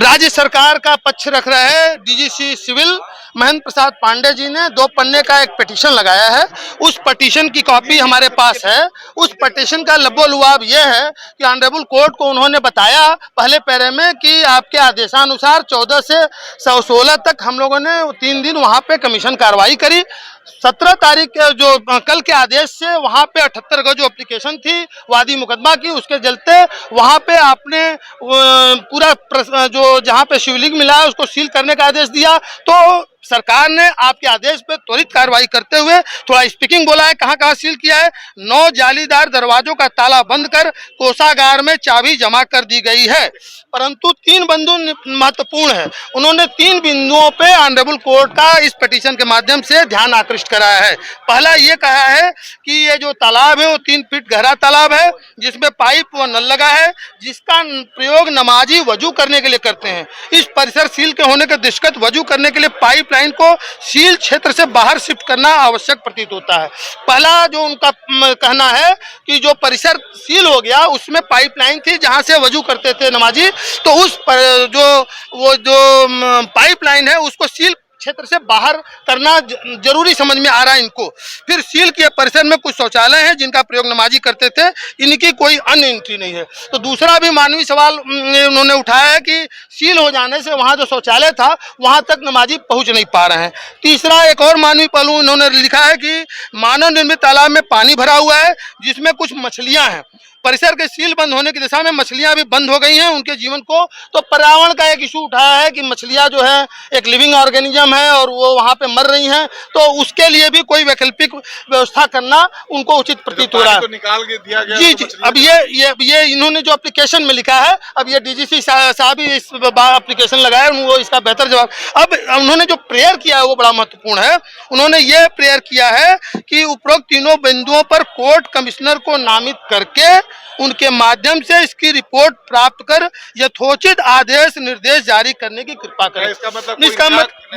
राज्य सरकार का पक्ष रख रहे डीजीसी सिविल महेंद्र प्रसाद पांडे जी ने 2 पन्ने का एक पिटीशन लगाया है। उस पिटीशन की कॉपी हमारे पास है। उस पिटीशन का लबो-लुआब ये है कि ऑनरेबल कोर्ट को उन्होंने बताया पहले पैरे में कि आपके आदेशानुसार 14 से 16 तक हम लोगों ने 3 दिन वहां पे कमीशन कार्रवाई करी। 17 तारीख जो कल के आदेश से वहां पे 78 का जो एप्लीकेशन थी वादी मुकदमा की, उसके चलते वहां पे आपने पूरा जो जहां पे शिवलिंग मिला है उसको सील करने का आदेश दिया। तो सरकार ने आपके आदेश पे त्वरित कार्रवाई करते हुए थोड़ा स्पीकिंग बोला है। कहां कहां सील किया है? 9 जालीदार दरवाजों का ताला बंद कर कोषागार में चाबी जमा कर दी गई है। परंतु 3 बिंदु महत्वपूर्ण है। उन्होंने 3 बिंदुओं पे ऑनरेबल कोर्ट का इस पिटीशन के माध्यम से ध्यान आकृष्ट कराया है। पहला ये कहा है कि ये जो तालाब है वो 3 फीट गहरा तालाब है, जिसमें पाइप व नल लगा है, जिसका प्रयोग नमाजी वजू करने के लिए करते हैं। इस परिसर सील के होने के दृष्टिगत वजू करने के लिए पाइपलाइन को सील क्षेत्र से बाहर शिफ्ट करना आवश्यक प्रतीत होता है। पहला जो उनका कहना है कि जो परिसर सील हो गया उसमें पाइपलाइन थी जहां से वजू करते थे नमाजी, तो उस पर जो पाइपलाइन है उसको सील क्षेत्र से बाहर करना जरूरी समझ में आ रहा है इनको। फिर सील किए परिसर में कुछ शौचालय हैं जिनका प्रयोग नमाजी करते थे, इनकी कोई अन्य एंट्री नहीं है। तो दूसरा भी मानवीय सवाल उन्होंने उठाया है कि सील हो जाने से वहां जो शौचालय था वहां तक नमाजी पहुंच नहीं पा रहे हैं। तीसरा एक और मानवीय पहलू उन्होंने लिखा है कि मानव निर्मित तालाब में पानी भरा हुआ है जिसमें कुछ मछलियां हैं। परिसर के सील बंद होने की दिशा में मछलियां भी बंद हो गई हैं उनके जीवन को। तो पर्यावरण का एक इशू उठाया है कि मछलियां जो है एक लिविंग ऑर्गेनिज्म है और वो वहां पे मर रही हैं, तो उसके लिए भी कोई वैकल्पिक व्यवस्था करना उनको उचित प्रतीत हो रहा है। तो निकाल के दिया गया जी जी। अब ये इन्होंने जो एप्लीकेशन में लिखा है, अब ये डीजीसी साहब ही इस एप्लीकेशन लगाया, वो इसका बेहतर जवाब। अब उन्होंने जो प्रेयर किया है वो बड़ा महत्वपूर्ण है। उन्होंने ये प्रेयर किया है कि उपरोक्त तीनों बिंदुओं पर कोर्ट कमिश्नर को नामित करके उनके माध्यम से इसकी रिपोर्ट प्राप्त कर यथोचित आदेश निर्देश जारी करने की कृपा करें।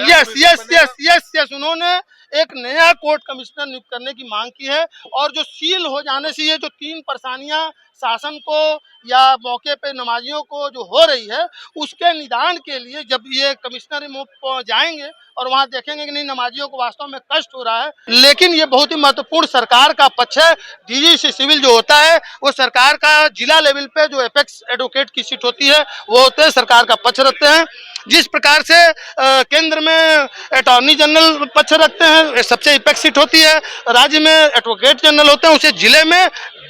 यस उन्होंने एक नया कोर्ट कमिश्नर नियुक्त करने की मांग की है। और जो सील हो जाने से ये जो 3 परेशानियां शासन को या मौके पे नमाजियों को जो हो रही है उसके निदान के लिए जब ये कमिश्नर जाएंगे और वहां देखेंगे कि नहीं नमाजियों को वास्तव में कष्ट हो रहा है। लेकिन ये बहुत ही महत्वपूर्ण सरकार का पक्ष है। डीजीसी सिविल जो होता है वो सरकार का जिला लेवल पे जो एपेक्स एडवोकेट की सीट होती है वो होते हैं, सरकार का पक्ष रखते हैं। जिस प्रकार से केंद्र में अटॉर्नी जनरल पक्ष रखते हैं, सबसे एपेक्स सीट होती है, राज्य में एडवोकेट जनरल होते हैं, उसे जिले में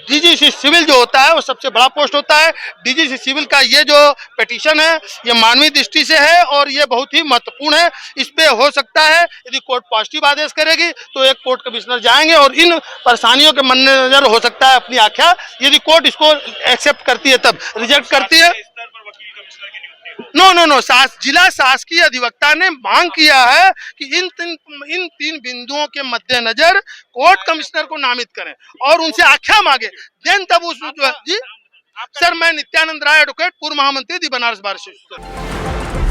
डीजीसी सिविल जो होता है वो सबसे बड़ा पोस्ट होता है। डीजीसी सिविल का ये जो पिटीशन है ये मानवीय दृष्टि से है और ये बहुत ही महत्वपूर्ण है। इस पे हो सकता है यदि कोर्ट पॉजिटिव आदेश करेगी तो एक कोर्ट कमिश्नर जाएंगे और इन परेशानियों के मद्देनजर हो सकता है अपनी आख्या, यदि कोर्ट इसको एक्सेप्ट करती है तब, रिजेक्ट करती है नो जिला शासकीय अधिवक्ता ने मांग किया है कि इन 3 बिंदुओं के मद्देनजर कोर्ट कमिश्नर को नामित करें और उनसे आख्या मांगे। देन तब उस जी सर, मैं नित्यानंद राय एडवोकेट, पूर्व महामंत्री दी बनारस बार एसोसिएशन।